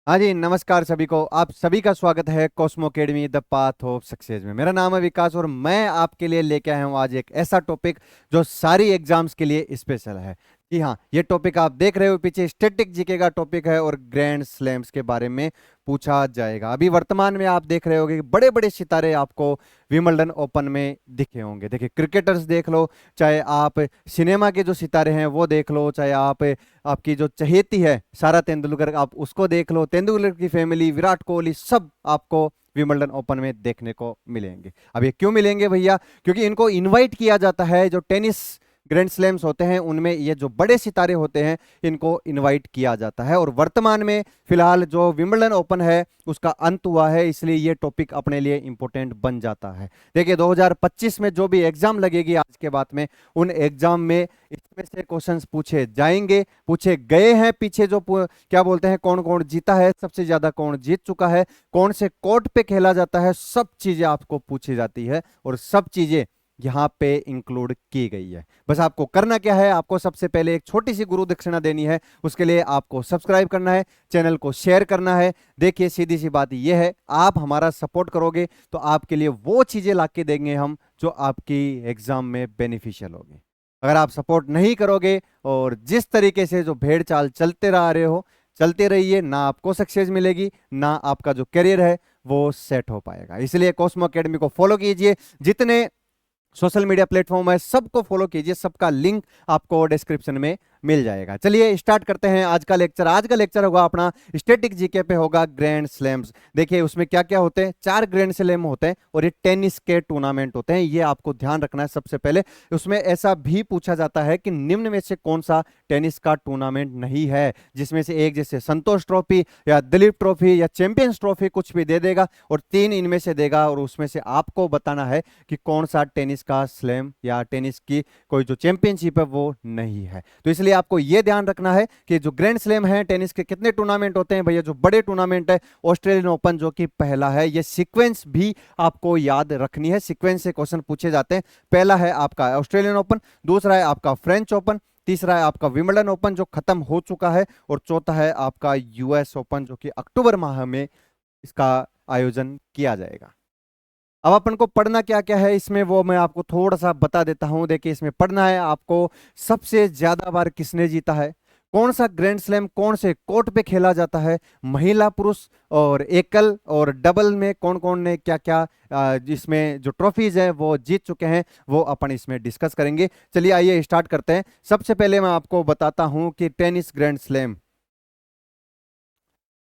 हाँ जी, नमस्कार सभी को। आप सभी का स्वागत है Cosmo academy the path of success में। मेरा नाम है विकास और मैं आपके लिए लेके आया हूँ आज एक ऐसा टॉपिक जो सारी एग्जाम्स के लिए स्पेशल है। जी हाँ, ये टॉपिक आप देख रहे हो पीछे स्टैटिक जीके का टॉपिक है और ग्रैंड स्लैम्स के बारे में पूछा जाएगा। अभी वर्तमान में आप देख रहे होगे कि बड़े बड़े सितारे आपको विंबलडन ओपन में दिखे होंगे। देखिए, क्रिकेटर्स देख लो, चाहे आप सिनेमा के जो सितारे हैं वो देख लो, चाहे आप आपकी जो चहेती है सारा तेंदुलकर आप उसको देख लो, तेंदुलकर की फैमिली, विराट कोहली, सब आपको विंबलडन ओपन में देखने को मिलेंगे। अब ये क्यों मिलेंगे भैया? क्योंकि इनको इनवाइट किया जाता है। जो टेनिस ग्रैंड स्लैम्स होते हैं उनमें ये जो बड़े सितारे होते हैं इनको इनवाइट किया जाता है। और वर्तमान में फिलहाल जो विंबलडन ओपन है उसका अंत हुआ है, इसलिए ये टॉपिक अपने लिए इंपॉर्टेंट बन जाता है। देखिए, 2025 में जो भी एग्जाम लगेगी आज के बाद में, उन एग्जाम में इसमें से क्वेश्चंस पूछे जाएंगे, पूछे गए हैं। पीछे जो क्या बोलते हैं, कौन कौन जीता है, सबसे ज्यादा कौन जीत चुका है, कौन से कोर्ट पे खेला जाता है, सब चीजें आपको पूछी जाती है और सब चीजें यहाँ पे इंक्लूड की गई है। बस आपको करना क्या है, आपको सबसे पहले एक छोटी सी गुरु दक्षिणा देनी है। उसके लिए आपको सब्सक्राइब करना है, चैनल को शेयर करना है। देखिए, सीधी सी बात यह है, आप हमारा सपोर्ट करोगे तो आपके लिए वो चीजें ला के देंगे हम जो आपकी एग्जाम में बेनिफिशियल होगी। अगर आप सपोर्ट नहीं करोगे और जिस तरीके से जो भेड़ चाल चलते रह रहे हो, चलते रहिए, ना आपको सक्सेस मिलेगी, ना आपका जो करियर है वो सेट हो पाएगा। इसलिए कॉस्मो अकेडमी को फॉलो कीजिए। जितने सोशल मीडिया प्लेटफॉर्म है सबको फॉलो कीजिए, सबका लिंक आपको डिस्क्रिप्शन में मिल जाएगा। चलिए स्टार्ट करते हैं आज का लेक्चर। आज का लेक्चर होगा अपना स्टैटिक जीके पे, होगा ग्रैंड स्लैम्स। देखिए, उसमें क्या क्या होते हैं, 4 ग्रैंड स्लैम होते हैं और ये टेनिस के टूर्नामेंट होते हैं। ये आपको ध्यान रखना है। सबसे पहले उसमें ऐसा भी पूछा जाता है कि निम्न में से कौन सा टेनिस का टूर्नामेंट नहीं है, जिसमें से एक, जैसे संतोष ट्रॉफी या दिलीप ट्रॉफी या चैंपियंस ट्रॉफी, कुछ भी दे देगा और 3 इनमें से देगा और उसमें से आपको बताना है कि कौन सा टेनिस का स्लैम या टेनिस की कोई जो चैंपियनशिप है वो नहीं है। तो इसलिए आपको यह ध्यान रखना है कि जो ग्रैंड स्लैम है टेनिस के, कितने टूर्नामेंट होते हैं भैया? जो बड़े टूर्नामेंट है ऑस्ट्रेलियन ओपन जो कि पहला है। ये सीक्वेंस भी आपको याद रखनी है, सीक्वेंस से क्वेश्चन पूछे जाते हैं। पहला है आपका ऑस्ट्रेलियन ओपन, दूसरा है आपका फ्रेंच ओपन, तीसरा है आपका विंबलडन ओपन जो खत्म हो चुका है, और चौथा है आपका यूएस ओपन जो कि अक्टूबर माह में इसका आयोजन किया जाएगा। अब अपन को पढ़ना क्या क्या है इसमें वो मैं आपको थोड़ा सा बता देता हूं। देखिए, इसमें पढ़ना है आपको सबसे ज्यादा बार किसने जीता है, कौन सा ग्रैंड स्लैम कौन से कोर्ट पे खेला जाता है, महिला पुरुष और एकल और डबल में कौन कौन ने क्या क्या जिसमें जो ट्रॉफीज है वो जीत चुके हैं, वो अपन इसमें डिस्कस करेंगे। चलिए आइए स्टार्ट करते हैं। सबसे पहले मैं आपको बताता हूं कि tennis grand slam,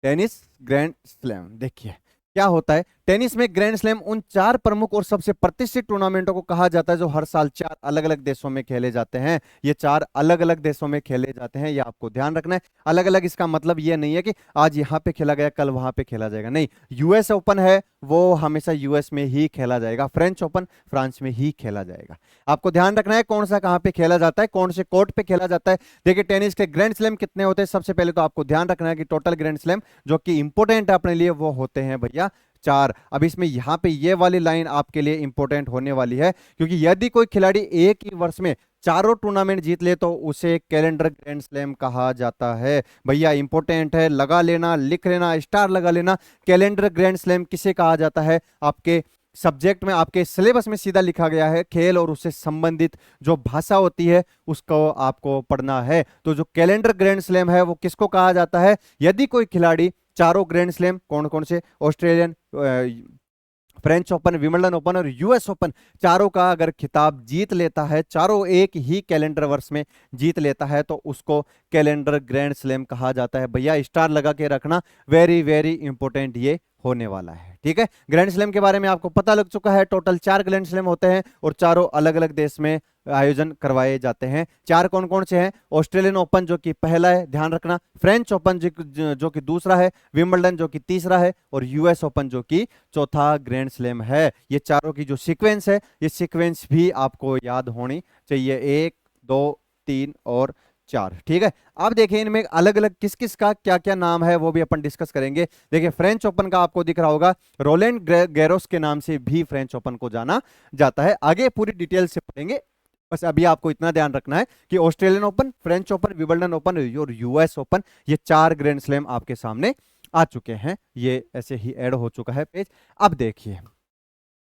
tennis grand slam देखिए क्या होता है। टेनिस में ग्रैंड स्लैम उन 4 प्रमुख और सबसे प्रतिष्ठित टूर्नामेंटों को कहा जाता है जो हर साल 4 अलग अलग देशों में खेले जाते हैं। ये 4 अलग अलग देशों में खेले जाते हैं, ये आपको ध्यान रखना है। अलग अलग इसका मतलब ये नहीं है कि आज यहाँ पे खेला गया कल वहां पे खेला जाएगा, नहीं। यूएस ओपन है वो हमेशा यूएस में ही खेला जाएगा, फ्रेंच ओपन फ्रांस में ही खेला जाएगा। आपको ध्यान रखना है कौन सा कहाँ पे खेला जाता है, कौन से कोर्ट पे खेला जाता है। देखिए, टेनिस के ग्रैंड स्लैम कितने होते हैं, सबसे पहले तो आपको ध्यान रखना है कि टोटल ग्रैंड स्लैम जो कि इंपोर्टेंट है अपने लिए वो होते हैं भैया 4। अब इसमें यहां पे ये वाली लाइन आपके लिए इंपॉर्टेंट होने वाली है, क्योंकि यदि कोई खिलाड़ी एक ही वर्ष में चारों टूर्नामेंट जीत ले तो उसे कैलेंडर ग्रैंड स्लैम कहा जाता है। भैया इंपॉर्टेंट है, लगा लेना, लिख लेना, स्टार लगा लेना। कैलेंडर ग्रैंड स्लैम किसे कहा जाता है? आपके सब्जेक्ट में, आपके सिलेबस में सीधा लिखा गया है, खेल और उससे संबंधित जो भाषा होती है उसको आपको पढ़ना है। तो जो कैलेंडर ग्रैंड स्लैम है वो किसको कहा जाता है? यदि कोई खिलाड़ी चारों ग्रैंड स्लैम, कौन कौन से, Australian, French open, Wimbledon open और यूएस ओपन, चारों का अगर खिताब जीत लेता है, चारों एक ही कैलेंडर वर्ष में जीत लेता है, तो उसको कैलेंडर ग्रैंड स्लैम कहा जाता है। भैया स्टार लगा के रखना, वेरी वेरी इंपॉर्टेंट ये होने वाला है। ठीक है, ग्रैंड स्लैम के बारे में आपको पता लग चुका है। टोटल 4 ग्रैंड स्लैम होते हैं और चारों अलग अलग देश में आयोजन करवाए जाते हैं। 4 कौन कौन से हैं? ऑस्ट्रेलियन ओपन जो कि पहला है, ध्यान रखना, फ्रेंच ओपन जो कि दूसरा है, विंबलडन जो कि तीसरा है और यूएस ओपन जो कि चौथा ग्रैंड स्लैम है। ये चारों की जो सीक्वेंस है, ये सीक्वेंस भी आपको याद होनी चाहिए, 1 2 3 और 4। ठीक है, अब देखिए इनमें अलग अलग किस किस का क्या क्या नाम है वो भी अपन डिस्कस करेंगे। देखिए, फ्रेंच ओपन का आपको दिख रहा होगा, रोलैंड गैरोस के नाम से भी फ्रेंच ओपन को जाना जाता है। आगे पूरी डिटेल से पढ़ेंगे, बस अभी आपको इतना ध्यान रखना है कि Australian open, French open, Wimbledon open और यूएस ओपन, ये 4 ग्रैंड स्लैम आपके सामने आ चुके हैं, ये ऐसे ही ऐड हो चुका है पेज। अब देखिए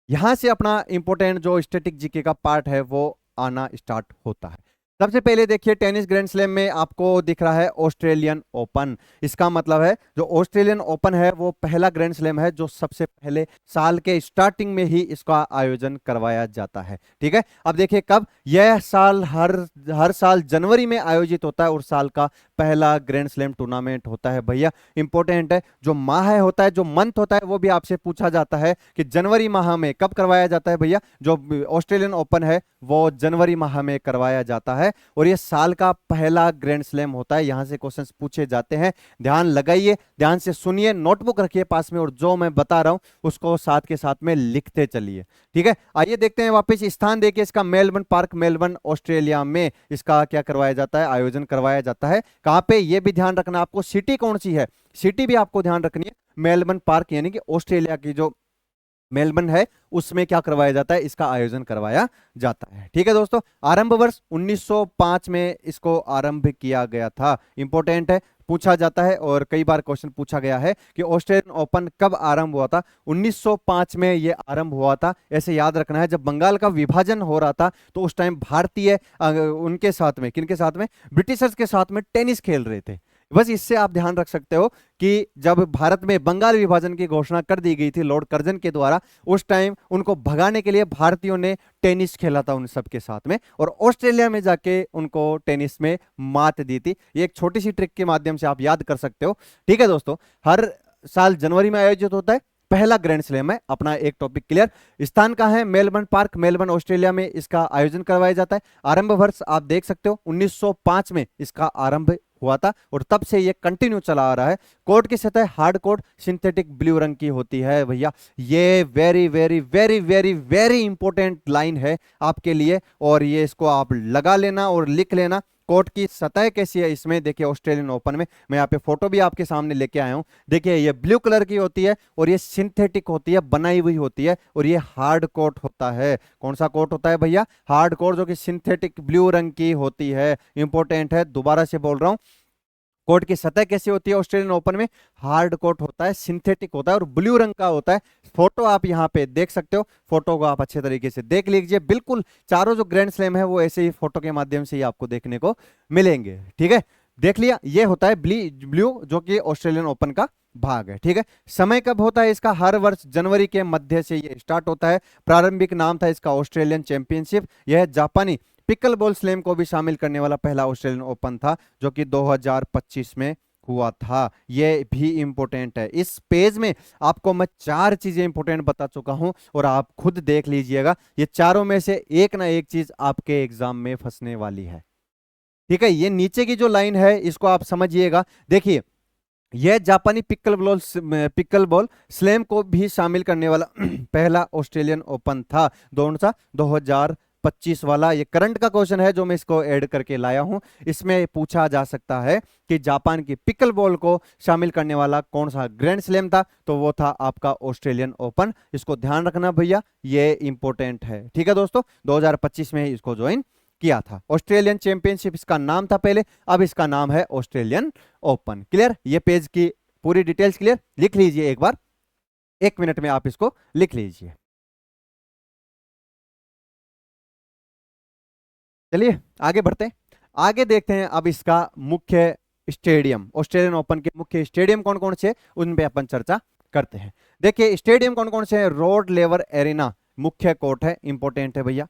यहां से अपना इंपॉर्टेंट जो स्टैटिक जीके का पार्ट है वो आना स्टार्ट होता है। सबसे पहले देखिए टेनिस ग्रैंड स्लैम में आपको दिख रहा है ऑस्ट्रेलियन ओपन। इसका मतलब है जो ऑस्ट्रेलियन ओपन है वो पहला ग्रैंड स्लैम है जो सबसे पहले साल के स्टार्टिंग में ही इसका आयोजन करवाया जाता है। ठीक है, अब देखिए कब, यह साल हर साल जनवरी में आयोजित होता है और साल का पहला ग्रैंड स्लैम टूर्नामेंट होता है भैया। इंपॉर्टेंट है, जो माह है होता है, जो मंथ होता है वो भी आपसे पूछा जाता है कि जनवरी माह में कब करवाया जाता है भैया। जो ऑस्ट्रेलियन ओपन है वो जनवरी माह में करवाया जाता है और ये साल का पहला ग्रैंड स्लैम होता है। यहां से क्वेश्चंस पूछे जाते हैं, ध्यान लगाइए, ध्यान से सुनिए, नोटबुक रखिए पास में और जो मैं बता रहा हूं उसको साथ के साथ में लिखते चलिए। ठीक है, आइए देखते हैं वापस स्थान देखिए इसका, मेलबर्न पार्क, मेलबर्न ऑस्ट्रेलिया में इसका क्या करवाया जाता है, आयोजन करवाया जाता है। कहां पे, ये भी ध्यान रखना आपको, सिटी कौन सी है, सिटी भी आपको ध्यान रखनी है। मेलबर्न पार्क यानी कि ऑस्ट्रेलिया की जो मेलबर्न है उसमें क्या करवाया जाता है, इसका आयोजन करवाया जाता है। ठीक है दोस्तों, आरंभ वर्ष 1905 में इसको आरंभ किया गया था। इंपॉर्टेंट है, पूछा जाता है और कई बार क्वेश्चन पूछा गया है कि ऑस्ट्रेलियन ओपन कब आरंभ हुआ था। 1905 में यह आरंभ हुआ था। ऐसे याद रखना है, जब बंगाल का विभाजन हो रहा था तो उस टाइम भारतीय उनके साथ में, किनके साथ में, ब्रिटिशर्स के साथ में टेनिस खेल रहे थे। बस इससे आप ध्यान रख सकते हो कि जब भारत में बंगाल विभाजन की घोषणा कर दी गई थी लॉर्ड कर्जन के द्वारा, उस टाइम उनको भगाने के लिए भारतीयों ने टेनिस खेला था उन सबके साथ में और ऑस्ट्रेलिया में जाके उनको टेनिस में मात दी थी। ये एक छोटी सी ट्रिक के माध्यम से आप याद कर सकते हो। ठीक है दोस्तों, हर साल जनवरी में आयोजित होता है, पहला ग्रैंड स्लैम है। अपना एक टॉपिक क्लियर। स्थान कहां है, मेलबर्न पार्क, मेलबर्न ऑस्ट्रेलिया में इसका आयोजन करवाया जाता है। आरंभ वर्ष आप देख सकते हो 1905 में इसका आरंभ हुआ था और तब से ये कंटिन्यू चला आ रहा है। कोर्ट की सतह हार्ड कोर्ट सिंथेटिक ब्लू रंग की होती है भैया। ये very very very very very important line है आपके लिए और ये इसको आप लगा लेना और लिख लेना। कोर्ट की सतह कैसी है इसमें, देखिए ऑस्ट्रेलियन ओपन में मैं यहाँ पे फोटो भी आपके सामने लेके आया हूं। देखिए ये ब्लू कलर की होती है और ये सिंथेटिक होती है, बनाई हुई होती है और ये हार्ड कोट होता है। कौन सा कोट होता है भैया, हार्ड कोट, जो कि सिंथेटिक ब्लू रंग की होती है। इंपॉर्टेंट है, दोबारा से बोल रहा हूं, कोर्ट की सतह कैसी होती है ऑस्ट्रेलियन ओपन में, हार्ड कोट होता है, सिंथेटिक होता है और ब्लू रंग का होता है। फोटो आप यहाँ पे देख सकते हो, फोटो को आप अच्छे तरीके से देख लीजिए। बिल्कुल चारों जो ग्रैंड स्लैम है वो ऐसे ही फोटो के माध्यम से ही आपको देखने को मिलेंगे। ठीक है, देख लिया, ये होता है ब्लू जो कि ऑस्ट्रेलियन ओपन का भाग है। ठीक है, समय कब होता है इसका, हर वर्ष जनवरी के मध्य से ये स्टार्ट होता है। प्रारंभिक नाम था इसका ऑस्ट्रेलियन चैंपियनशिप। यह जापानी पिकल बॉल स्लैम को भी शामिल करने वाला पहला ऑस्ट्रेलियन ओपन था जो कि 2025 में हुआ था। यह भी इंपॉर्टेंट है। इस पेज में आपको मैं 4 चीजें इंपॉर्टेंट बता चुका हूं और आप खुद देख लीजिएगा, ये चारों में से एक ना एक चीज आपके एग्जाम में फंसने वाली है। ठीक है, ये नीचे की जो लाइन है इसको आप समझिएगा। देखिए यह जापानी पिकल बॉल स्लैम को भी शामिल करने वाला पहला ऑस्ट्रेलियन ओपन था। 2025 वाला ये करंट का क्वेश्चन है जो मैं इसको ऐड करके लाया हूं। इसमें पूछा जा सकता है कि जापान की पिकल बॉल को शामिल करने वाला कौन सा ग्रैंड स्लैम था, तो वो था आपका ऑस्ट्रेलियन ओपन। इसको ध्यान रखना भैया, ये इंपॉर्टेंट है। ठीक है दोस्तों, 2025 में ही इसको ज्वाइन किया था। ऑस्ट्रेलियन चैंपियनशिप इसका नाम था पहले, अब इसका नाम है ऑस्ट्रेलियन ओपन। क्लियर, ये पेज की पूरी डिटेल्स क्लियर, लिख लीजिए एक बार, 1 मिनट में आप इसको लिख लीजिए। चलिए आगे बढ़ते हैं, आगे देखते हैं अब इसका मुख्य स्टेडियम, ऑस्ट्रेलियन ओपन के मुख्य स्टेडियम कौन कौन से, उन पे अपन चर्चा करते हैं। देखिए स्टेडियम कौन कौन से हैं, रोड लेवर एरिना मुख्य कोर्ट है, इंपॉर्टेंट है भैया,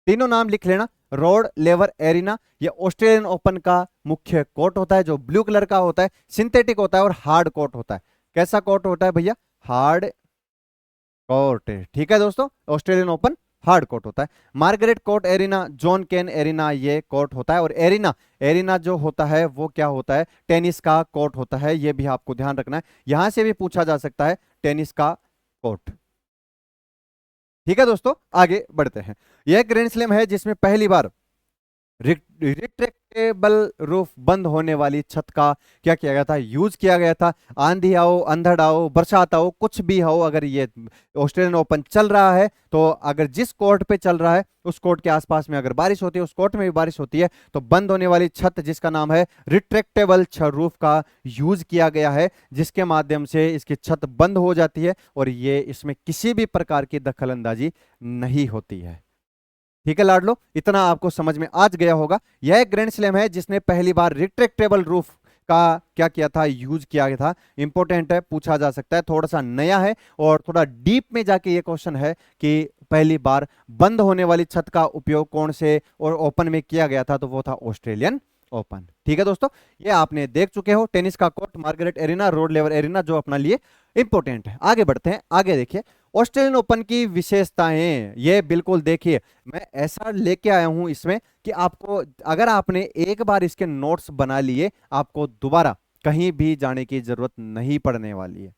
तीनों नाम लिख लेना। रोड लेवर एरिना ये ऑस्ट्रेलियन ओपन का मुख्य कोर्ट होता है जो ब्लू कलर का होता है, सिंथेटिक होता है और हार्ड कोर्ट होता है। कैसा कोर्ट होता है भैया, हार्ड कोर्ट। ठीक है दोस्तों, ऑस्ट्रेलियन ओपन हार्ड कोर्ट होता है। मार्गरेट कोर्ट एरिना, जॉन केन एरिना ये कोर्ट होता है और एरिना, एरिना जो होता है वो क्या होता है, टेनिस का कोर्ट होता है। ये भी आपको ध्यान रखना है, यहां से भी पूछा जा सकता है टेनिस का कोर्ट। ठीक है दोस्तों, आगे बढ़ते हैं। यह ग्रैंड स्लैम है जिसमें पहली बार रिट्रैक्टेबल रिट्रैक्टेबल रूफ, बंद होने वाली छत का क्या किया गया था, यूज किया गया था। आंधी आओ, अंधड़ आओ, बरसात आओ, कुछ भी हो, अगर ये ऑस्ट्रेलियन ओपन चल रहा है तो अगर जिस कोर्ट पे चल रहा है उस कोर्ट के आसपास में अगर बारिश होती है, उस कोर्ट में भी बारिश होती है, तो बंद होने वाली छत जिसका नाम है रिट्रैक्टेबल रूफ का यूज किया गया है, जिसके माध्यम से इसकी छत बंद हो जाती है और ये इसमें किसी भी प्रकार की दखलंदाजी नहीं होती है। ठीक है लाडलो, इतना आपको समझ में आज गया होगा। यह एक ग्रैंड स्लैम है जिसने पहली बार रिट्रैक्टेबल रूफ का क्या किया था, यूज किया गया था। इंपॉर्टेंट है, पूछा जा सकता है, थोड़ा सा नया है और थोड़ा डीप में जाके ये क्वेश्चन है कि पहली बार बंद होने वाली छत का उपयोग कौन से और ओपन में किया गया था, तो वो था ऑस्ट्रेलियन ओपन। ठीक है दोस्तों, ये आपने देख चुके हो, टेनिस का court, Margaret arena, road level arena, जो अपना लिए इंपॉर्टेंट है। आगे बढ़ते हैं, आगे देखिए ऑस्ट्रेलियन ओपन की विशेषताएं। ये बिल्कुल देखिए, मैं ऐसा लेके आया हूं इसमें कि आपको, अगर आपने एक बार इसके नोट्स बना लिए, आपको दोबारा कहीं भी जाने की जरूरत नहीं पड़ने वाली है।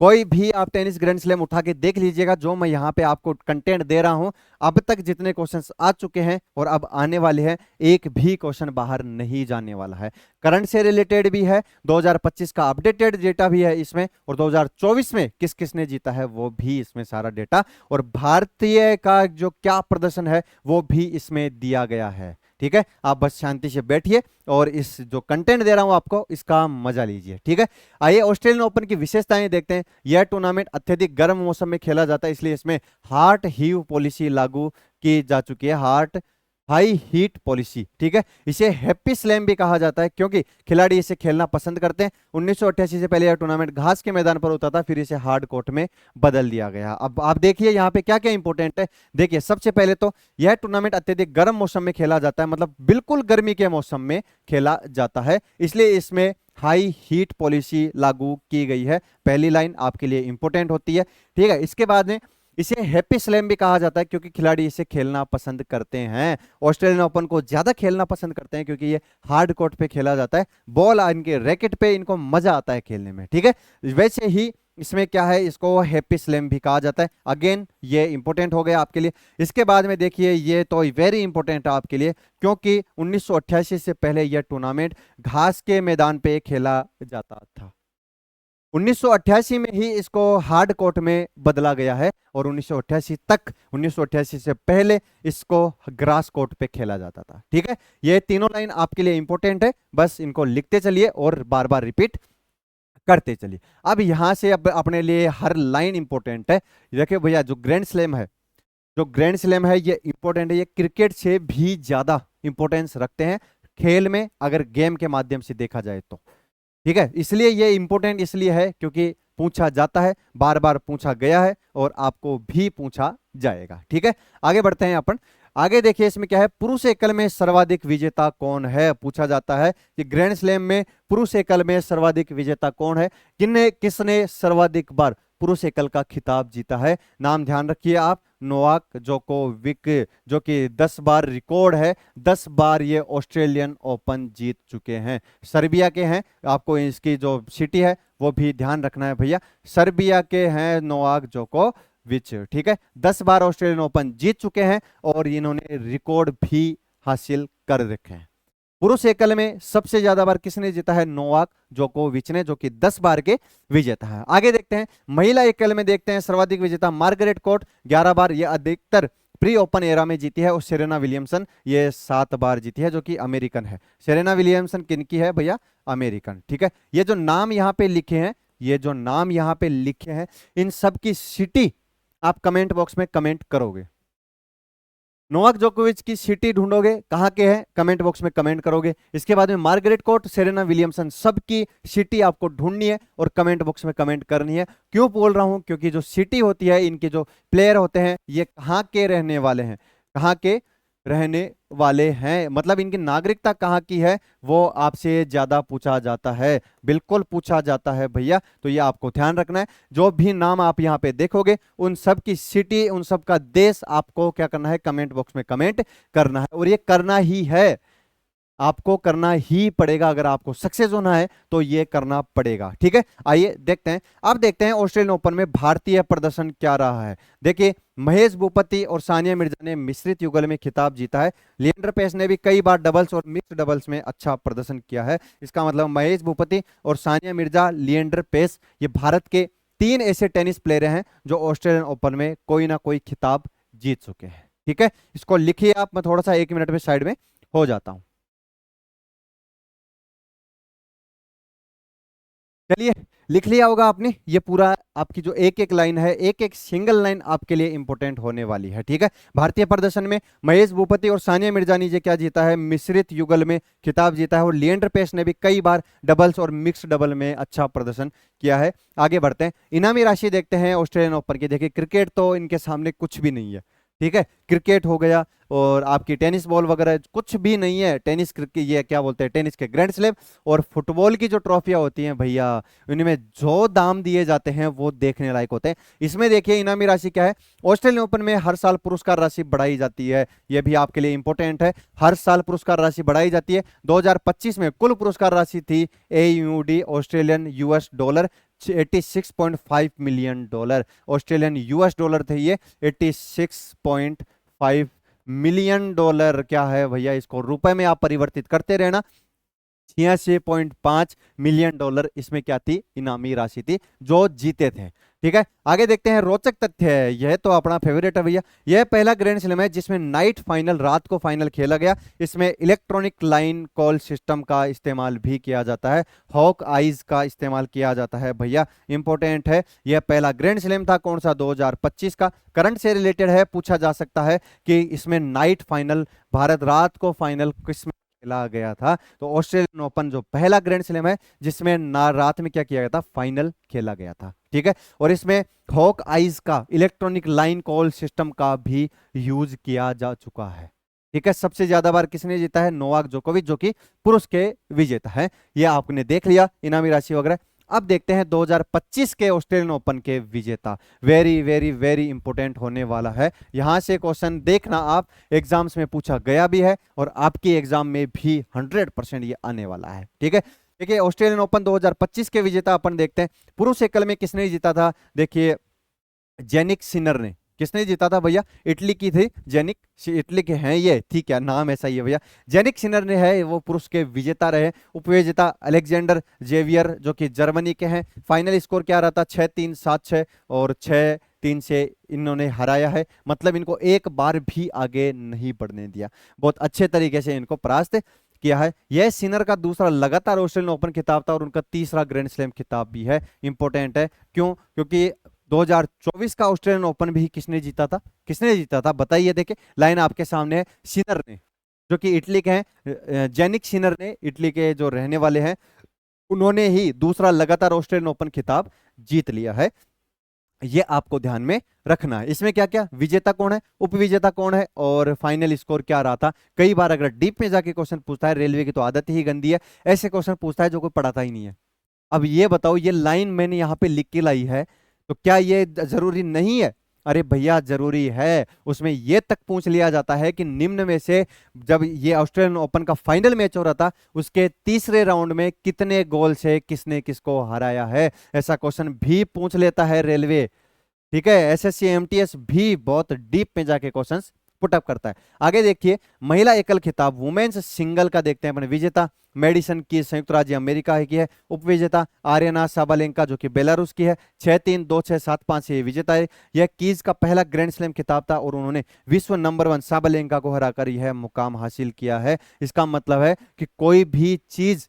कोई भी आप टेनिस ग्रैंड स्लैम उठा के देख लीजिएगा, जो मैं यहाँ पे आपको कंटेंट दे रहा हूं, अब तक जितने क्वेश्चंस आ चुके हैं और अब आने वाले हैं, एक भी क्वेश्चन बाहर नहीं जाने वाला है। करंट से रिलेटेड भी है, 2025 का अपडेटेड डेटा भी है इसमें, और 2024 में किस किसने जीता है वो भी इसमें सारा डेटा, और भारतीय का जो क्या प्रदर्शन है वो भी इसमें दिया गया है। ठीक है, आप बस शांति से बैठिए और इस जो कंटेंट दे रहा हूं आपको, इसका मजा लीजिए। ठीक है, आइए ऑस्ट्रेलियन ओपन की विशेषताएं देखते हैं। यह टूर्नामेंट अत्यधिक गर्म मौसम में खेला जाता है, इसलिए इसमें हार्ट हीव पॉलिसी लागू की जा चुकी है, हार्ट हाई हीट पॉलिसी। ठीक है, इसे हैप्पी स्लैम भी कहा जाता है क्योंकि खिलाड़ी इसे खेलना पसंद करते हैं। 1988 से पहले यह टूर्नामेंट घास के मैदान पर होता था, फिर इसे हार्ड कोर्ट में बदल दिया गया। अब आप देखिए यहाँ पे क्या क्या इंपॉर्टेंट है। देखिए, सबसे पहले तो यह टूर्नामेंट अत्यधिक गर्म मौसम में खेला जाता है, मतलब बिल्कुल गर्मी के मौसम में खेला जाता है, इसलिए इसमें हाई हीट पॉलिसी लागू की गई है। पहली लाइन आपके लिए इंपॉर्टेंट होती है। ठीक है, इसके बाद में इसे हैप्पी स्लैम भी कहा जाता है क्योंकि खिलाड़ी इसे खेलना पसंद करते हैं। ऑस्ट्रेलियन ओपन को ज्यादा खेलना पसंद करते हैं क्योंकि ये हार्ड कोर्ट पे खेला जाता है, बॉल इनके रैकेट पे इनको मजा आता है खेलने में। ठीक है, वैसे ही इसमें क्या है, इसको हैप्पी स्लैम भी कहा जाता है। अगेन ये इंपॉर्टेंट हो गया आपके लिए। इसके बाद में देखिए, ये तो वेरी इंपॉर्टेंट है आपके लिए क्योंकि 1988 से पहले यह टूर्नामेंट घास के मैदान पे खेला जाता था। 1988 में ही इसको हार्ड कोर्ट में बदला गया है और 1988 तक, 1988 से पहले इसको ग्रास कोर्ट पे खेला जाता था। ठीक है, ये तीनों लाइन आपके लिए इंपॉर्टेंट है, बस इनको लिखते चलिए और बार बार रिपीट करते चलिए। अब यहां से अब अपने लिए हर लाइन इंपॉर्टेंट है। देखिए भैया, जो ग्रैंड स्लैम है, जो ग्रैंड स्लैम है ये इंपॉर्टेंट है, ये क्रिकेट से भी ज्यादा इंपॉर्टेंस रखते हैं खेल में, अगर गेम के माध्यम से देखा जाए तो। ठीक है, इसलिए ये इंपॉर्टेंट इसलिए है क्योंकि पूछा जाता है, बार बार पूछा गया है और आपको भी पूछा जाएगा। ठीक है, आगे बढ़ते हैं अपन। आगे देखिए, इसमें क्या है, पुरुष एकल में सर्वाधिक विजेता कौन है, पूछा जाता है कि ग्रैंड स्लैम में पुरुष एकल में सर्वाधिक विजेता कौन है, किसने सर्वाधिक बार पुरुष एकल का खिताब जीता है। नाम ध्यान रखिए आप, नोवाक जोकोविक, जो कि 10 बार रिकॉर्ड है, 10 बार ये ऑस्ट्रेलियन ओपन जीत चुके हैं। सर्बिया के हैं, आपको इसकी जो सिटी है वो भी ध्यान रखना है भैया, सर्बिया के हैं नोवाक जोकोविच। ठीक है, 10 बार ऑस्ट्रेलियन ओपन जीत चुके हैं और इन्होंने रिकॉर्ड भी हासिल कर रखे हैं। पुरुष एकल में सबसे ज्यादा बार किसने जीता है, नोवाक जोकोविच ने, जो कि 10 बार के विजेता है। आगे देखते हैं, महिला एकल में देखते हैं, सर्वाधिक विजेता मार्गरेट कोर्ट 11 बार, ये अधिकतर प्री ओपन एरा में जीती है, और सेरेना विलियमसन ये 7 बार जीती है, जो कि अमेरिकन है। सेरेना विलियमसन किनकी है भैया, अमेरिकन। ठीक है, ये जो नाम यहाँ पे लिखे हैं, ये जो नाम यहाँ पे लिखे हैं, इन सब की सिटी आप कमेंट बॉक्स में कमेंट करोगे। नोवाक जोकोविच की सिटी ढूंढोगे, कहां के हैं, कमेंट बॉक्स में कमेंट करोगे। इसके बाद में मार्गरेट कोर्ट, सेरेना विलियमसन, सबकी सिटी आपको ढूंढनी है और कमेंट बॉक्स में कमेंट करनी है। क्यों बोल रहा हूं, क्योंकि जो सिटी होती है, इनके जो प्लेयर होते हैं, ये कहां के रहने वाले हैं, कहां के रहने वाले हैं, मतलब इनकी नागरिकता कहां की है, वो आपसे ज्यादा पूछा जाता है, बिल्कुल पूछा जाता है भैया। तो ये आपको ध्यान रखना है, जो भी नाम आप यहाँ पे देखोगे, उन सब की सिटी, उन सब का देश आपको क्या करना है, कमेंट बॉक्स में कमेंट करना है, और ये करना ही है। आपको करना ही पड़ेगा, अगर आपको सक्सेस होना है तो ये करना पड़ेगा। ठीक है, आइए देखते हैं। अब देखते हैं ऑस्ट्रेलियन ओपन में भारतीय प्रदर्शन क्या रहा है। देखिए, महेश भूपति और सानिया मिर्जा ने मिश्रित युगल में खिताब जीता है। लिएंडर पेस ने भी कई बार डबल्स और मिक्स्ड डबल्स में अच्छा प्रदर्शन किया है। इसका मतलब महेश भूपति और सानिया मिर्जा, लिएंडर पेस, ये भारत के 3 ऐसे टेनिस प्लेयर हैं जो ऑस्ट्रेलियन ओपन में कोई ना कोई खिताब जीत चुके हैं। ठीक है, इसको लिखिए आप, मैं थोड़ा सा 1 मिनट में साइड में हो जाता हूं। चलिए, लिख लिया होगा आपने ये पूरा, आपकी जो एक एक लाइन है, एक एक सिंगल लाइन आपके लिए इंपॉर्टेंट होने वाली है। ठीक है, भारतीय प्रदर्शन में महेश भूपति और सानिया मिर्जा ने क्या जीता है, मिश्रित युगल में खिताब जीता है। और लिएंडर पेस ने भी कई बार डबल्स और मिक्स्ड डबल में अच्छा प्रदर्शन किया है। आगे बढ़ते हैं, इनामी राशि देखते हैं ऑस्ट्रेलियन ओपन की। देखिए, क्रिकेट तो इनके सामने कुछ भी नहीं है। ठीक है, क्रिकेट हो गया और आपकी टेनिस बॉल वगैरह कुछ भी नहीं है। टेनिस क्रिकेट, ये क्या बोलते हैं, टेनिस के ग्रैंड स्लैम और फुटबॉल की जो ट्रॉफियां होती हैं भैया, उनमें जो दाम दिए जाते हैं वो देखने लायक होते हैं। इसमें देखिए इनामी राशि क्या है। ऑस्ट्रेलियन ओपन में हर साल पुरस्कार राशि बढ़ाई जाती है, यह भी आपके लिए इंपॉर्टेंट है। हर साल पुरस्कार राशि बढ़ाई जाती है। 2025 में कुल पुरस्कार राशि थी AUD, Australian US dollar, 86.5 million dollar. Australian US dollar थे ये, 86.5 मिलियन डॉलर। क्या है भैया, इसको रुपए में आप परिवर्तित करते रहना। 86.5 मिलियन डॉलर इसमें क्या थी, इनामी राशि थी जो जीते थे। ठीक है, आगे देखते हैं। रोचक तथ्य है, यह तो अपना फेवरेट है भैया। यह पहला ग्रैंड स्लैम है जिसमें नाइट फाइनल, रात को फाइनल खेला गया। इसमें इलेक्ट्रॉनिक लाइन कॉल सिस्टम का इस्तेमाल भी किया जाता है, हॉक आइज का इस्तेमाल किया जाता है भैया, इंपॉर्टेंट है। यह पहला ग्रैंड स्लैम था, कौन सा, 2025 का। करंट से रिलेटेड है, पूछा जा सकता है कि इसमें नाइट फाइनल, भारत रात को फाइनल किस खेला गया था। तो ऑस्ट्रेलियन ओपन जो पहला ग्रैंड स्लैम है जिसमें ना रात में क्या किया गया था, फाइनल खेला गया था। ठीक है, और इसमें हॉक आइज का, इलेक्ट्रॉनिक लाइन कॉल सिस्टम का भी यूज किया जा चुका है। ठीक है, सबसे ज्यादा बार किसने जीता है, नोवाक जोकोविच, जो कि पुरुष के विजेता है। ये आपने देख लिया इनामी राशि वगैरह। अब देखते हैं 2025 के ऑस्ट्रेलियन ओपन के विजेता, वेरी वेरी वेरी इंपॉर्टेंट होने वाला है। यहां से क्वेश्चन देखना आप, एग्जाम्स में पूछा गया भी है और आपकी एग्जाम में भी 100% ये आने वाला है। ठीक है, देखिए ऑस्ट्रेलियन ओपन 2025 के विजेता अपन देखते हैं। पुरुष एकल में किसने जीता था, देखिए जेनिक सिनर ने। किसने जीता था भैया, इटली की थी जेनिक, इटली के हैं ये, ठीक है, नाम ऐसा ही है भैया। जेनिक सिनर ने है वो पुरुष के विजेता रहे। उपविजेता अलेक्जेंडर जेवियर जो कि जर्मनी के हैं। फाइनल स्कोर क्या रहा था, 6-3, 7-6 और 6-3 से इन्होंने हराया है। मतलब इनको एक बार भी आगे नहीं बढ़ने दिया, बहुत अच्छे तरीके से इनको परास्त किया है। यह सिनर का दूसरा लगातार ऑस्ट्रेलियन ओपन खिताब था और उनका तीसरा ग्रैंड स्लैम खिताब भी है, इंपॉर्टेंट है। क्यों, क्योंकि 2024 का ऑस्ट्रेलियन ओपन भी किसने जीता था, किसने जीता था बताइए। देखिए लाइन आपके सामने है, सिनर ने, जो कि इटली के हैं, जेनिक सिनर ने, इटली के जो रहने वाले हैं, उन्होंने ही दूसरा लगातार ऑस्ट्रेलियन ओपन खिताब जीत लिया है। ये आपको ध्यान में रखना है। इसमें क्या क्या, विजेता कौन है, उपविजेता कौन है और फाइनल स्कोर क्या रहा था। कई बार अगर डीप में जाके क्वेश्चन पूछता है, रेलवे की तो आदत ही गंदी है, ऐसे क्वेश्चन पूछता है जो कोई पढ़ाता ही नहीं है। अब ये बताओ, ये लाइन मैंने यहाँ पे लिख के लाई है, तो क्या ये जरूरी नहीं है, अरे भैया जरूरी है। उसमें ये तक पूछ लिया जाता है कि निम्न में से, जब ये ऑस्ट्रेलियन ओपन का फाइनल मैच हो रहा था, उसके तीसरे राउंड में कितने गोल से किसने किसको हराया है, ऐसा क्वेश्चन भी पूछ लेता है रेलवे। ठीक है, SSC MTS भी बहुत डीप में जाके क्वेश्चंस पुटअप करता है। आगे देखिए, महिला एकल खिताब वुमेन्स सिंगल का देखते हैं अपने। विजेता मेडिसन की, संयुक्त राज्य अमेरिका की है। उपविजेता आर्यना साबालेंका जो कि बेलारूस की है। 6-3, 2-6, 7-5 से विजेता है। यह कीज का पहला ग्रैंड स्लैम खिताब था और उन्होंने विश्व नंबर 1 साबालेंका को हराकर यह मुकाम हासिल किया है। इसका मतलब है कि कोई भी चीज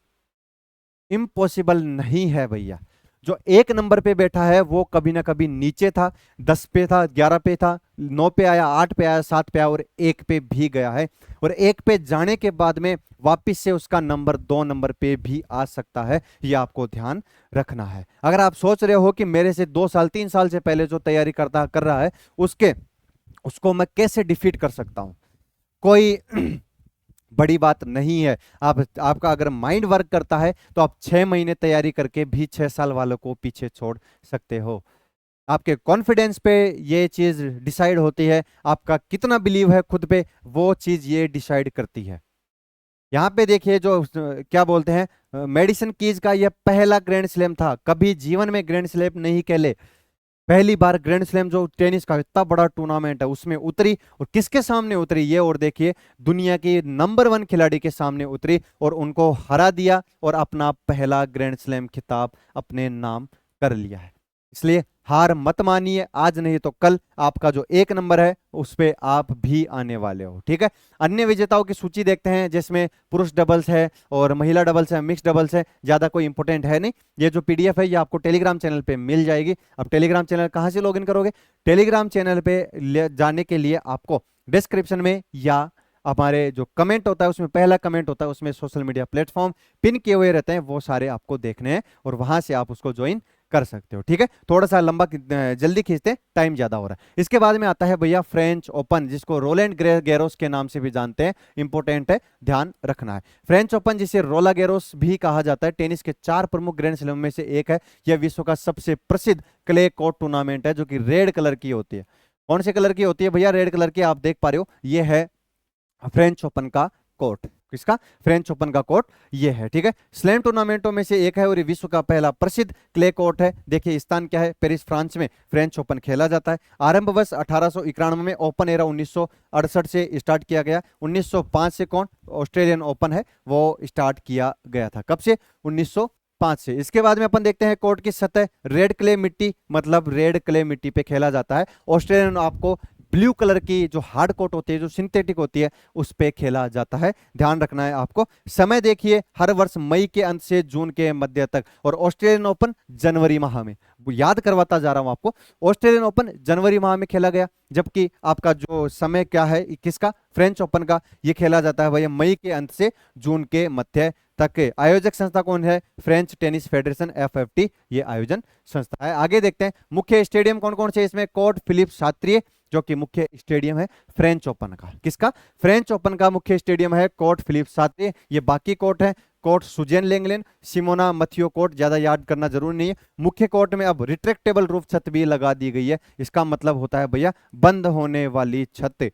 इम्पॉसिबल नहीं है भैया। जो एक नंबर पे बैठा है वो कभी ना कभी नीचे था, 10 पे था, 11 पे था, 9 पे आया, 8 पे आया, 7 पे आया और 1 पे भी गया है। और 1 पे जाने के बाद में वापस से उसका नंबर 2 नंबर पे भी आ सकता है, ये आपको ध्यान रखना है। अगर आप सोच रहे हो कि मेरे से 2 साल 3 साल से पहले जो तैयारी कर रहा है उसको मैं कैसे डिफीट कर सकता हूं, कोई बड़ी बात नहीं है। आपका अगर माइंड वर्क करता है तो आप 6 महीने तैयारी करके भी 6 साल वालों को पीछे छोड़ सकते हो। आपके कॉन्फिडेंस पे ये चीज डिसाइड होती है, आपका कितना बिलीव है खुद पे, वो चीज ये डिसाइड करती है। यहाँ पे देखिए जो क्या बोलते हैं, मेडिसन कीज का यह पहला ग्रैंड स्लैम था, कभी जीवन में ग्रैंड स्लैम नहीं खेले, पहली बार ग्रैंड स्लैम जो टेनिस का इतना बड़ा टूर्नामेंट है उसमें उतरी, और किसके सामने उतरी ये, और देखिए दुनिया की नंबर 1 खिलाड़ी के सामने उतरी और उनको हरा दिया और अपना पहला ग्रैंड स्लैम खिताब अपने नाम कर लिया है। इसलिए हार मत मानिए, आज नहीं तो कल आपका जो 1 नंबर है उस पे आप भी आने वाले हो, ठीक है। अन्य विजेताओं की सूची देखते हैं, जिसमें पुरुष डबल्स है और महिला डबल्स है, मिक्स डबल्स है, ज्यादा कोई इंपॉर्टेंट है नहीं। ये जो पीडीएफ है ये आपको टेलीग्राम चैनल पे मिल जाएगी। अब टेलीग्राम चैनल कहां से लॉगिन करोगे? टेलीग्राम चैनल पे जाने के लिए आपको डिस्क्रिप्शन में या हमारे जो कमेंट होता है उसमें, पहला कमेंट होता है उसमें सोशल मीडिया प्लेटफॉर्म पिन किए हुए रहते हैं, वो सारे आपको देखने हैं और वहां से आप उसको ज्वाइन कर सकते हो, ठीक है। थोड़ा सा लंबा जल्दी खींचते, टाइम ज्यादा हो रहा है। इसके बाद में आता है भैया फ्रेंच ओपन, जिसको रोलैंड गैरोस के नाम से भी जानते हैं, इंपॉर्टेंट है, ध्यान रखना है। फ्रेंच ओपन जिसे रोला गैरोस भी कहा जाता है, टेनिस के 4 प्रमुख ग्रैंड स्लैम में से एक है। यह विश्व का सबसे प्रसिद्ध क्ले कोर्ट टूर्नामेंट है, जो कि रेड कलर की होती है। कौन से कलर की होती है भैया? रेड कलर की। आप देख पा रहे हो, यह है फ्रेंच ओपन का कोर्ट। किसका? फ्रेंच ओपन का कोर्ट ये है, ठीक है। स्लैम टूर्नामेंटों में से एक है और ये विश्व का पहला प्रसिद्ध क्ले कोर्ट है। देखिए स्थान क्या है? पेरिस, फ्रांस में फ्रेंच ओपन खेला जाता है। आरंभ वर्ष 1891 में, ओपन एरा 1968 से स्टार्ट किया गया। 1905 से कौन ऑस्ट्रेलियन ओपन है वो स्टार्ट किया गया था। कब से? 1905 से। इसके बाद में अपन देखते हैं कोर्ट की सतह, रेड क्ले मिट्टी, मतलब रेड क्ले मिट्टी पे खेला जाता है। ऑस्ट्रेलियन आपको ब्लू कलर की जो हार्ड कोट होती है, जो सिंथेटिक होती है, उस पे खेला जाता है, ध्यान रखना है आपको। समय देखिए, हर वर्ष मई के अंत से जून के मध्य तक, और ऑस्ट्रेलियन ओपन जनवरी माह में। याद करवाता जा रहा हूं आपको, ऑस्ट्रेलियन ओपन जनवरी माह में खेला गया, जबकि आपका जो समय क्या है किसका? फ्रेंच ओपन का। ये खेला जाता है भैया मई के अंत से जून के मध्य तक। आयोजक संस्था कौन है? फ्रेंच टेनिस फेडरेशन, एफएफटी, ये आयोजन संस्था है। आगे देखते हैं मुख्य स्टेडियम कौन कौन से इसमें। कोर्ट फिलिप शास्त्रीय, जो कि मुख्य स्टेडियम है फ्रेंच ओपन का। किसका? फ्रेंच ओपन का मुख्य स्टेडियम है कोर्ट फिलिप शास्त्रीय। ये बाकी कोर्ट है, कोर्ट सुजेन लेंगलेन, सिमोना मथियो कोर्ट, ज्यादा याद करना जरूरी नहीं है। मुख्य कोर्ट में अब रिट्रैक्टेबल रूफ छत भी लगा दी गई है। इसका मतलब होता है भैया बंद होने वाली छत।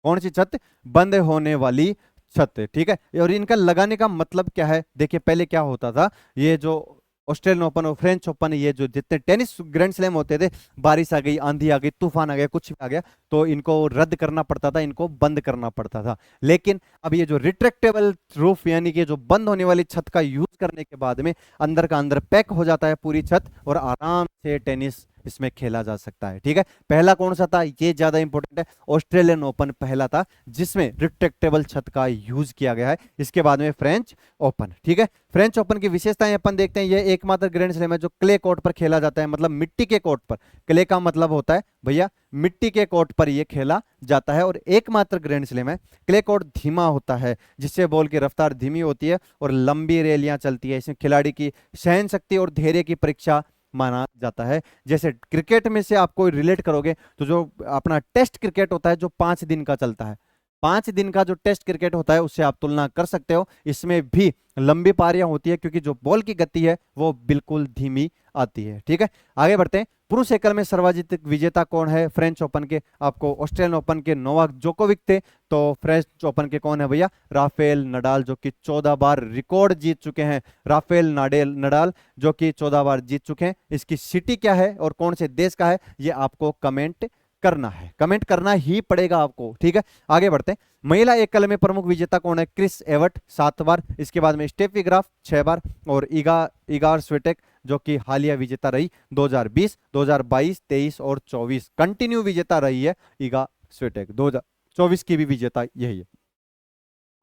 कौन सी छत? बंद होने वाली छत, ठीक है। और इनका लगाने का मतलब क्या है? देखिए पहले क्या होता था, ये जो ऑस्ट्रेलियन ओपन और फ्रेंच ओपन, ये जो जितने टेनिस ग्रैंड स्लैम होते थे, बारिश आ गई, आंधी आ गई, तूफान आ गया, कुछ भी आ गया, तो इनको रद्द करना पड़ता था, इनको बंद करना पड़ता था। लेकिन अब ये जो रिट्रैक्टेबल रूफ, यानी कि जो बंद होने वाली छत का यूज करने के बाद में अंदर का अंदर पैक हो जाता है पूरी छत, और आराम से टेनिस इसमें खेला जा सकता है, ठीक है। पहला कौन सा था? ये ज्यादा इंपॉर्टेंट है, ऑस्ट्रेलियन ओपन पहला था जिसमें रिट्रैक्टेबल छत का यूज किया गया है। इसके बाद में फ्रेंच ओपन, ठीक है। फ्रेंच ओपन की विशेषताएं अपन देखते हैं। यह एकमात्र ग्रैंड स्लैम है जो क्ले कोर्ट पर खेला जाता है, मतलब मिट्टी के कोर्ट पर। क्ले का मतलब होता है भैया मिट्टी के कोर्ट पर यह खेला जाता है, और एकमात्र ग्रैंड स्लैम है। क्ले कोर्ट धीमा होता है, जिससे बॉल की रफ्तार धीमी होती है और लंबी रैलियां चलती है। इसमें खिलाड़ी की सहन शक्ति और धैर्य की परीक्षा माना जाता है। जैसे क्रिकेट में से आप कोई रिलेट करोगे तो जो अपना टेस्ट क्रिकेट होता है जो 5 दिन का चलता है, 5 दिन का जो टेस्ट क्रिकेट होता है उससे आप तुलना कर सकते हो। इसमें भी लंबी पारियां होती है, क्योंकि जो बॉल की गति है वो बिल्कुल धीमी आती है, ठीक है। आगे बढ़ते हैं। पुरुष एकल में सर्वाधिक विजेता कौन है फ्रेंच ओपन के? आपको ऑस्ट्रेलियन ओपन के नोवाक जोकोविक थे, तो फ्रेंच ओपन के कौन है भैया? राफेल नडाल, जो कि 14 बार रिकॉर्ड जीत चुके हैं। राफेल नडाल जो कि 14 बार जीत चुके हैं। इसकी सिटी क्या है और कौन से देश का है, ये आपको कमेंट करना है, कमेंट करना ही पड़ेगा आपको, ठीक है। आगे बढ़ते हैं। महिला एकल में प्रमुख विजेता कौन है? क्रिस एवर्ट 7 बार। इसके बाद में स्टेफी ग्राफ 6 बार, और इगार स्विटेक जो कि हालिया विजेता रही 2020, 2022, 23 और 24 कंटिन्यू विजेता रही है। इगा स्विटेक 2024 की भी विजेता यही है।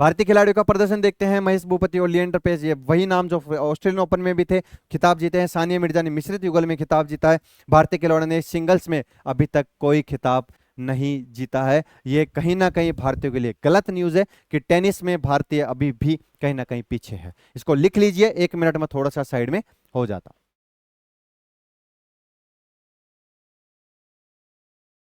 भारतीय खिलाड़ियों का प्रदर्शन देखते हैं। महेश भूपति और लिएंडर पेस, ये वही नाम जो ऑस्ट्रेलियन ओपन में भी थे, खिताब जीते हैं। सानिया मिर्जा ने मिश्रित युगल में खिताब जीता है। भारतीय खिलाड़ियों ने सिंगल्स में अभी तक कोई खिताब नहीं जीता है। ये कहीं ना कहीं भारतीयों के लिए गलत न्यूज है कि टेनिस में भारतीय अभी भी कहीं ना कहीं पीछे है। इसको लिख लीजिए, 1 मिनट में थोड़ा सा साइड में हो जाता।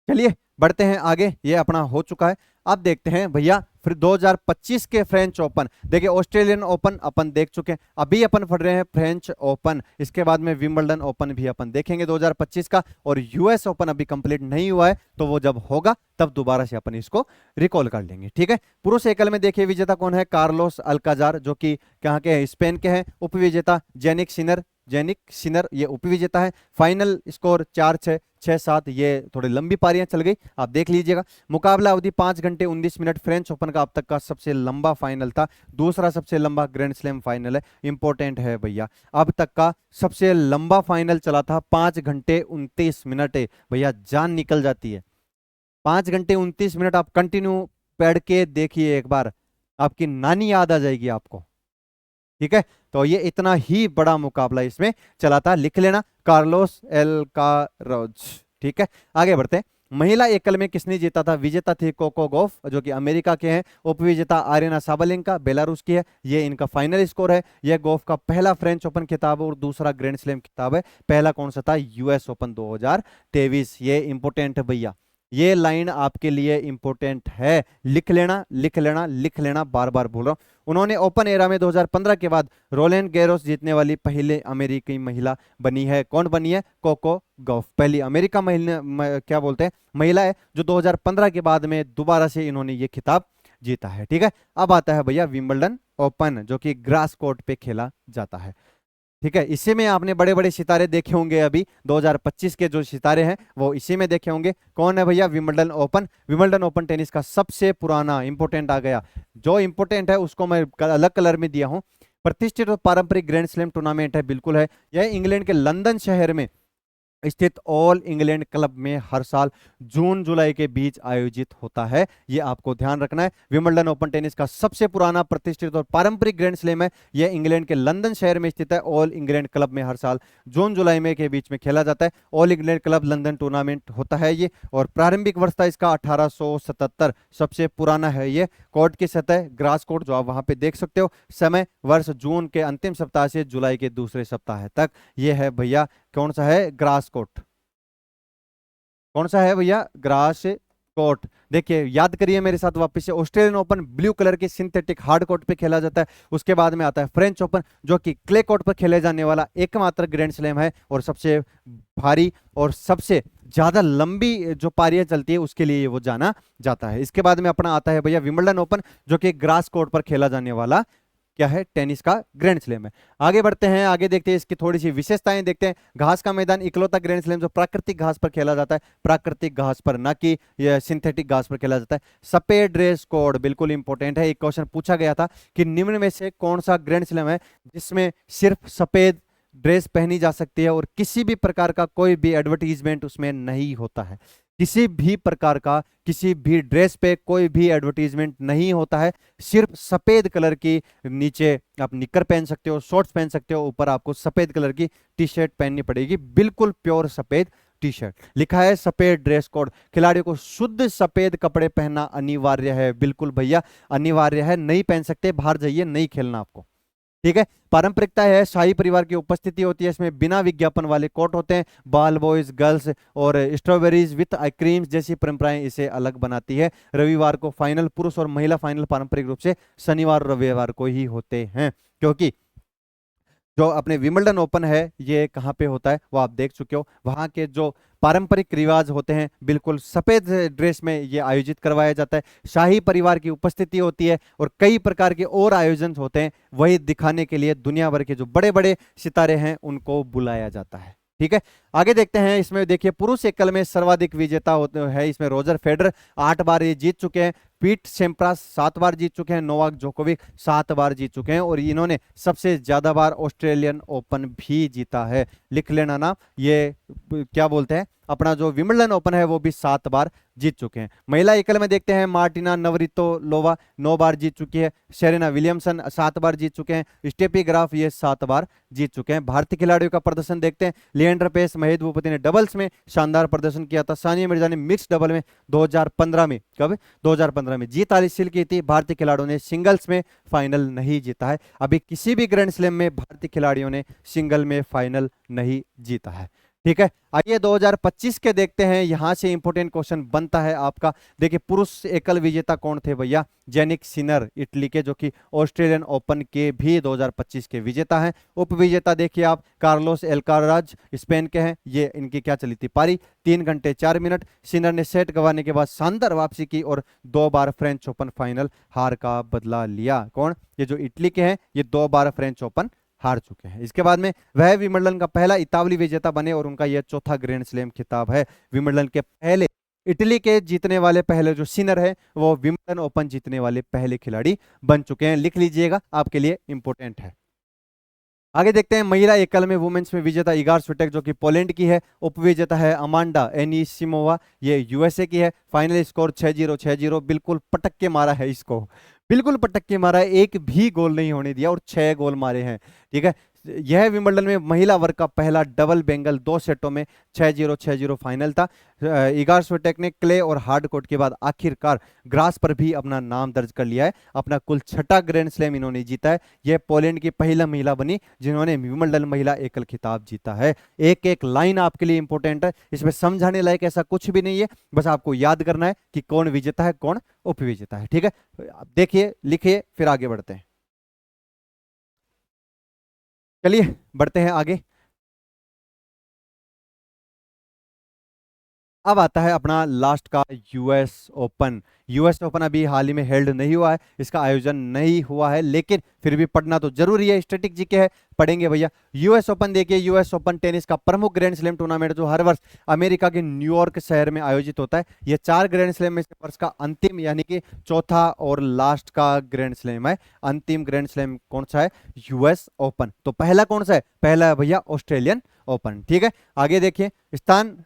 चलिए बढ़ते हैं आगे, ये अपना हो चुका है। अब देखते हैं भैया फिर 2025 के फ्रेंच ओपन, देखिए ऑस्ट्रेलियन ओपन अपन देख चुके हैं, अभी अपन पढ़ रहे हैं फ्रेंच ओपन, इसके बाद में विंबलडन ओपन भी अपन देखेंगे 2025 का, और यूएस ओपन अभी कंप्लीट नहीं हुआ है, तो वो जब होगा तब दोबारा से अपन इसको रिकॉल कर लेंगे, ठीक है। पुरुष एकल में देखिए विजेता कौन है, कार्लोस अल्काजार, जो कि कहाँ के हैं, स्पेन के हैं। उपविजेता जेनिक सिनर ये उपविजेता है। फाइनल स्कोर 4-6, 6-7, ये थोड़ी लंबी पारियां चल गई, आप देख लीजिएगा। मुकाबला अवधि 5 घंटे 19 मिनट, फ्रेंच ओपन का अब तक का सबसे लंबा फाइनल था, दूसरा सबसे लंबा ग्रैंड स्लैम फाइनल है, इंपॉर्टेंट है भैया। अब तक का सबसे लंबा फाइनल चला था 5 घंटे 29 मिनट, भैया जान निकल जाती है। 5 घंटे 29 मिनट आप कंटिन्यू पढ़ के देखिए एक बार, आपकी नानी याद आ जाएगी आपको, ठीक है। तो ये इतना ही बड़ा मुकाबला इसमें चला था, लिख लेना, कार्लोस एल्काराज, ठीक है। आगे बढ़ते हैं। महिला एकल में किसने जीता था, विजेता थी कोको गॉफ, जो कि अमेरिका के हैं। उपविजेता आर्यना साबालेंका, बेलारूस की है। ये इनका फाइनल स्कोर है। यह गॉफ का पहला फ्रेंच ओपन खिताब और दूसरा ग्रैंड स्लैम खिताब है। पहला कौन सा था, यूएस ओपन 2023। ये इंपोर्टेंट है भैया, ये लाइन आपके लिए इंपॉर्टेंट है, लिख लेना लिख लेना लिख लेना, बार बार बोल रहा हूं। उन्होंने ओपन एरा में 2015 के बाद रोलैंड गैरोस जीतने वाली पहले अमेरिकी महिला बनी है। कौन बनी है, कोको गॉफ, पहली अमेरिका क्या बोलते हैं महिला है जो 2015 के बाद में दोबारा से इन्होंने ये खिताब जीता है, ठीक है। अब आता है भैया विंबलडन ओपन, जो कि ग्रास कोर्ट पे खेला जाता है, ठीक है। इसी में आपने बड़े बड़े सितारे देखे होंगे, अभी 2025 के जो सितारे हैं वो इसी में देखे होंगे। कौन है भैया, Wimbledon open. Wimbledon open tennis का सबसे पुराना, इंपोर्टेंट आ गया, जो इंपोर्टेंट है उसको मैं अलग कलर में दिया हूं। प्रतिष्ठित और पारंपरिक ग्रैंड स्लैम टूर्नामेंट है, बिल्कुल है। यह इंग्लैंड के लंदन शहर में स्थित ऑल इंग्लैंड क्लब में हर साल जून जुलाई के बीच आयोजित होता है, ये आपको ध्यान रखना है। विंबलडन ओपन टेनिस का सबसे पुराना, प्रतिष्ठित और पारंपरिक ग्रैंड स्लैम है। यह इंग्लैंड के लंदन शहर में स्थित है। ऑल इंग्लैंड क्लब में हर साल जून जुलाई में के बीच में खेला जाता है। All England club London tournament होता है ये, और प्रारंभिक वर्ष था इसका 1877, सबसे पुराना है ये। कोर्ट की सतह ग्रास कोर्ट, जो आप वहां पे देख सकते हो। समय वर्ष जून के अंतिम सप्ताह से जुलाई के दूसरे सप्ताह तक। ये है भैया, कौन सा है, ग्रास कोर्ट। कौन सा है भैया, ग्रास कोर्ट। देखिए याद करिए मेरे साथ वापस से, ऑस्ट्रेलियन ओपन ब्लू कलर के सिंथेटिक हार्ड कोर्ट पे खेला जाता है। उसके बाद में आता है फ्रेंच ओपन, जो कि क्ले कोर्ट पर खेले जाने वाला एकमात्र ग्रैंड स्लैम है, और सबसे भारी और सबसे ज्यादा लंबी जो पारियां चलती है उसके लिए वो जाना जाता है। इसके बाद में अपना आता है भैया विंबलडन ओपन, जो कि ग्रास कोर्ट पर खेला जाने वाला क्या है, टेनिस का ग्रैंड स्लैम है। आगे बढ़ते हैं, आगे देखते हैं इसकी थोड़ी सी विशेषताएं देखते हैं। घास का मैदान, इकलौता ग्रैंड स्लैम जो प्राकृतिक घास पर खेला जाता है, प्राकृतिक घास पर, ना कि सिंथेटिक घास पर खेला जाता है। सफेद ड्रेस कोड बिल्कुल इंपॉर्टेंट है। एक क्वेश्चन पूछा गया था कि निम्न में से कौन सा ग्रैंड स्लैम है जिसमें सिर्फ सफेद ड्रेस पहनी जा सकती है और किसी भी प्रकार का कोई भी एडवर्टीजमेंट उसमें नहीं होता है। किसी भी प्रकार का किसी भी ड्रेस पे कोई भी एडवर्टीजमेंट नहीं होता है, सिर्फ सफेद कलर की, नीचे आप निकर पहन सकते हो, शॉर्ट्स पहन सकते हो, ऊपर आपको सफेद कलर की टी शर्ट पहननी पड़ेगी, बिल्कुल प्योर सफेद टी शर्ट। लिखा है सफेद ड्रेस कोड। खिलाड़ियों को शुद्ध सफेद कपड़े पहनना अनिवार्य है, बिल्कुल भैया अनिवार्य है, नहीं पहन सकते बाहर जाइए, नहीं खेलना आपको, ठीक है। पारंपरिकता है, शाही परिवार की उपस्थिति होती है इसमें, बिना विज्ञापन वाले कोर्ट होते हैं, बाल बॉयज गर्ल्स और स्ट्रॉबेरीज विथ आइसक्रीम्स जैसी परंपराएं इसे अलग बनाती है। रविवार को फाइनल, पुरुष और महिला फाइनल पारंपरिक रूप से शनिवार और रविवार को ही होते हैं, क्योंकि जो अपने विंबलडन ओपन है ये कहाँ पे होता है वो आप देख चुके हो। वहां के जो पारंपरिक रिवाज होते हैं, बिल्कुल सफेद ड्रेस में ये आयोजित करवाया जाता है। शाही परिवार की उपस्थिति होती है और कई प्रकार के और आयोजन होते हैं, वही दिखाने के लिए दुनिया भर के जो बड़े बड़े सितारे हैं उनको बुलाया जाता है, ठीक है। आगे देखते हैं, इसमें देखिए पुरुष एकल में सर्वाधिक विजेता होते हैं, इसमें रोजर फेडरर 8 बार ये जीत चुके हैं, पीट सेम्प्रास 7 बार जीत चुके हैं, नोवाक जोकोविक 7 बार जीत चुके हैं, और इन्होंने सबसे ज्यादा बार ऑस्ट्रेलियन ओपन भी जीता है। लिख लेना ना, ये क्या बोलते हैं, अपना जो विंबलडन ओपन है वो भी 7 बार जीत चुके हैं। महिला एकल में देखते हैं, मार्टिना नवरितोलोवा 9 बार जीत चुकी है, सेरेना विलियमसन 7 बार जीत चुके हैं, स्टेफी ग्राफ ये 7 बार जीत चुके हैं। भारतीय खिलाड़ियों का प्रदर्शन देखते हैं, लिएंडर पेस महेश भूपति ने डबल्स में शानदार प्रदर्शन किया था, सानिया मिर्जा ने मिक्स डबल में 2015 में, कब 2015 में जीत हासिल की थी। भारतीय खिलाड़ियों ने सिंगल्स में फाइनल नहीं जीता है, अभी किसी भी ग्रैंड स्लैम में भारतीय खिलाड़ियों ने सिंगल में फाइनल नहीं जीता है, ठीक है, आइए 2025 के देखते हैं। यहां से इंपॉर्टेंट क्वेश्चन बनता है आपका। देखिए पुरुष एकल विजेता कौन थे भैया? जेनिक सिनर इटली के, जो कि ऑस्ट्रेलियन ओपन के भी 2025 के विजेता हैं। उप विजेता देखिए आप, कार्लोस एल्काराज स्पेन के हैं। ये इनकी क्या चली थी पारी, 3 घंटे 4 मिनट। सिनर ने सेट गंवाने के बाद शानदार वापसी की और 2 बार फ्रेंच ओपन फाइनल हार का बदला लिया। कौन? ये जो इटली के हैं, ये 2 बार फ्रेंच ओपन हार चुके हैं। इसके बाद में वह विंबलडन का पहला इतावली विजेता बने और उनका यह चौथा ग्रैंड स्लैम खिताब है। विंबलडन के पहले इटली के जीतने वाले पहले जो सिनर है, वो विंबलडन ओपन जीतने वाले पहले खिलाड़ी बन चुके हैं। लिख लीजिएगा, आपके लिए इंपॉर्टेंट है। आगे देखते हैं महिला एकल में वुमेन्स में विजेता इगार स्विटेक, जो कि पोलैंड की है। उप विजेता है अमांडा एनिसिमोवा, ये यूएसए की है। Final score 6-0 6-0। बिल्कुल पटक के मारा है इसको, बिल्कुल पटक के मारा है, एक भी गोल नहीं होने दिया और 6 गोल मारे हैं। ठीक है, यह विंबलडन में महिला वर्ग का पहला डबल बेंगल 2 सेटों में 6-0 6-0 फाइनल था। इगार स्विटेक ने क्ले और हार्ड कोर्ट के बाद आखिरकार ग्रास पर भी अपना नाम दर्ज कर लिया है। अपना कुल 6ठा ग्रैंड स्लैम इन्होंने जीता है। यह पोलैंड की पहला महिला बनी जिन्होंने विंबलडन महिला एकल खिताब जीता है। एक एक लाइन आपके लिए इंपॉर्टेंट है, इसमें समझाने लायक ऐसा कुछ भी नहीं है, बस आपको याद करना है कि कौन विजेता है, कौन उप विजेता है। ठीक है, देखिए लिखिए, फिर आगे बढ़ते हैं। चलिए बढ़ते हैं आगे। अब आता है अपना लास्ट का यूएस ओपन। यूएस ओपन अभी हाल ही में हेल्ड नहीं हुआ है, इसका आयोजन नहीं हुआ है, लेकिन फिर भी पढ़ना तो जरूरी है। स्टैटिक जीके है, पढ़ेंगे भैया। यूएस ओपन देखिए, यूएस ओपन टेनिस का प्रमुख ग्रैंड स्लैम टूर्नामेंट जो हर वर्ष अमेरिका के न्यूयॉर्क शहर में आयोजित होता है। यह 4 ग्रैंड स्लैम में से वर्ष का अंतिम यानी कि चौथा और लास्ट का ग्रैंड स्लैम है। अंतिम ग्रैंड स्लैम कौन सा है? US open. तो पहला कौन सा है? पहला है भैया ऑस्ट्रेलियन ओपन। ठीक है, आगे देखिए। स्थान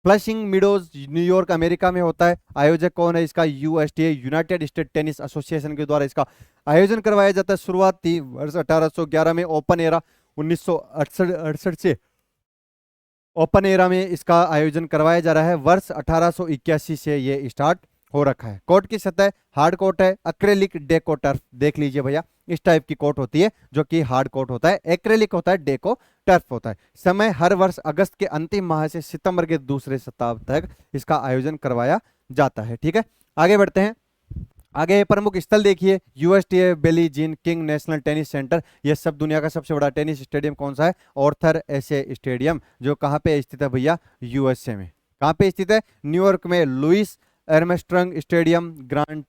फ्लशिंग मीडोज न्यूयॉर्क अमेरिका में होता है। आयोजक कौन है इसका? यूएसटीए, यूनाइटेड स्टेट टेनिस एसोसिएशन के द्वारा इसका आयोजन करवाया जाता है। शुरुआत थी वर्ष 1811 में। ओपन एरा 1968 से ओपन एरा में इसका आयोजन करवाया जा रहा है। वर्ष 1881 से ये स्टार्ट हो रखा है। कोर्ट की सतह हार्ड कोर्ट है। एक्रेलिक डेको टर्फ देख लीजिए भैया, इस टाइप की कोर्ट होती है जो कि हार्ड कोर्ट होता है। एक्रेलिक होता है, डेको टर्फ होता है। समय हर वर्ष अगस्त के अंतिम माह से सितंबर के दूसरे सप्ताह तक इसका आयोजन करवाया जाता है। ठीक है, आगे बढ़ते हैं। आगे प्रमुख स्थल देखिए, USTA Billie Jean King National Tennis Center. यह सब दुनिया का सबसे बड़ा टेनिस स्टेडियम कौन सा है? ऑर्थर एसे स्टेडियम, जो कहाँ पे स्थित है भैया? यूएसए में। कहाँ पे स्थित है? न्यूयॉर्क में Louis Armstrong Stadium, grand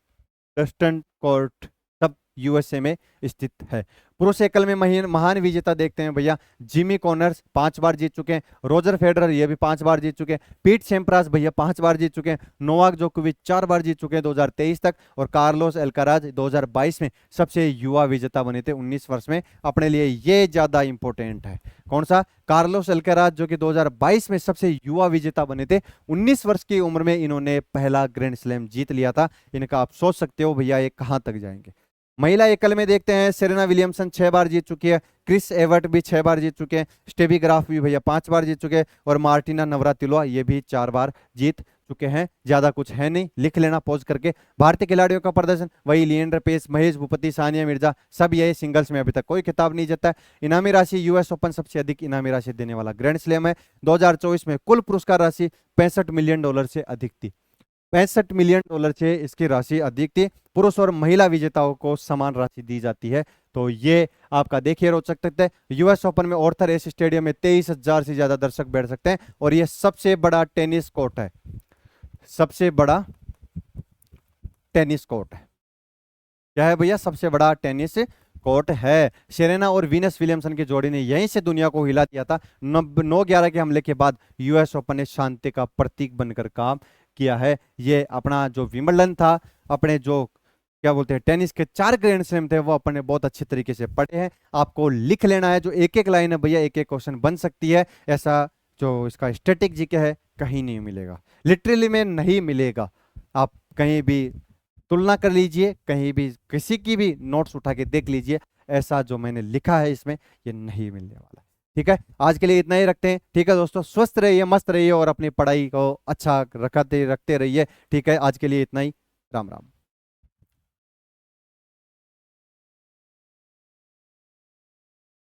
Dustin Court, सब यूएसए में स्थित है। पुरुष एकल में महान विजेता देखते हैं भैया। जिमी कॉनर्स 5 बार जीत चुके हैं। रोजर फेडरर ये भी 5 बार जीत चुके हैं। पीट सेम्प्रास भैया 5 बार जीत चुके हैं। नोवाक जोकोविच 4 बार जीत चुके हैं 2023 तक। और कार्लोस एल्काराज 2022 में सबसे युवा विजेता बने थे, 19 वर्ष में। अपने लिए ये ज्यादा इंपॉर्टेंट है। कौन सा? कार्लोस एल्काराज, जो कि 2022 में सबसे युवा विजेता बने थे। 19 वर्ष की उम्र में इन्होंने पहला ग्रैंड स्लैम जीत लिया था। इनका आप सोच सकते हो भैया ये कहां तक जाएंगे। महिला एकल में देखते हैं, सेरेना विलियमसन 6 बार जीत चुकी है। क्रिस एवर्ट भी 6 बार जीत चुके हैं। स्टेफी ग्राफ भी भैया 5 बार जीत चुके हैं। और मार्टिना नवरातिलोवा ये भी 4 बार जीत चुके हैं। ज्यादा कुछ है नहीं, लिख लेना पॉज करके। भारतीय खिलाड़ियों का प्रदर्शन वही लिएंडर पेस, महेश भूपति, सानिया मिर्जा, सब यही सिंगल्स में अभी तक कोई खिताब नहीं जीता है। इनामी राशि यूएस ओपन सबसे अधिक इनामी राशि देने वाला ग्रैंड स्लैम है। 2024 में कुल पुरस्कार राशि $65 मिलियन से अधिक थी। $65 मिलियन से इसकी राशि अधिक थी। पुरुष और महिला विजेताओं को समान राशि दी जाती है। तो ये आपका देखिए रोचक तथ्य है। यूएस ओपन में ऑर्थर एस स्टेडियम में 23,000 से ज्यादा दर्शक बैठ सकते हैं। और ये सबसे बड़ा टेनिस कोर्ट है, सबसे बड़ा टेनिस कोर्ट है। क्या है भैया? सबसे बड़ा टेनिस कोर्ट है। सेरेना और वीनस विलियमसन की जोड़ी ने यहीं से दुनिया को हिला दिया था। 9/11 के हमले के बाद यूएस ओपन ने शांति का प्रतीक बनकर काम किया है। ये अपना जो विंबलडन था, अपने जो क्या बोलते हैं टेनिस के 4 ग्रैंड स्लैम थे, वो अपने बहुत अच्छे तरीके से पढ़े हैं। आपको लिख लेना है। जो एक एक लाइन है भैया, एक एक क्वेश्चन बन सकती है। ऐसा जो इसका स्टैटिक जीके है कहीं नहीं मिलेगा, लिटरली में नहीं मिलेगा। आप कहीं भी तुलना कर लीजिए, कहीं भी किसी की भी नोट्स उठा के देख लीजिए, ऐसा जो मैंने लिखा है इसमें ये नहीं मिलने वाला। ठीक है, आज के लिए इतना ही रखते हैं। ठीक है दोस्तों, स्वस्थ रहिए, मस्त रहिए और अपनी पढ़ाई को अच्छा रखते रहिए। ठीक है, आज के लिए इतना ही। राम राम।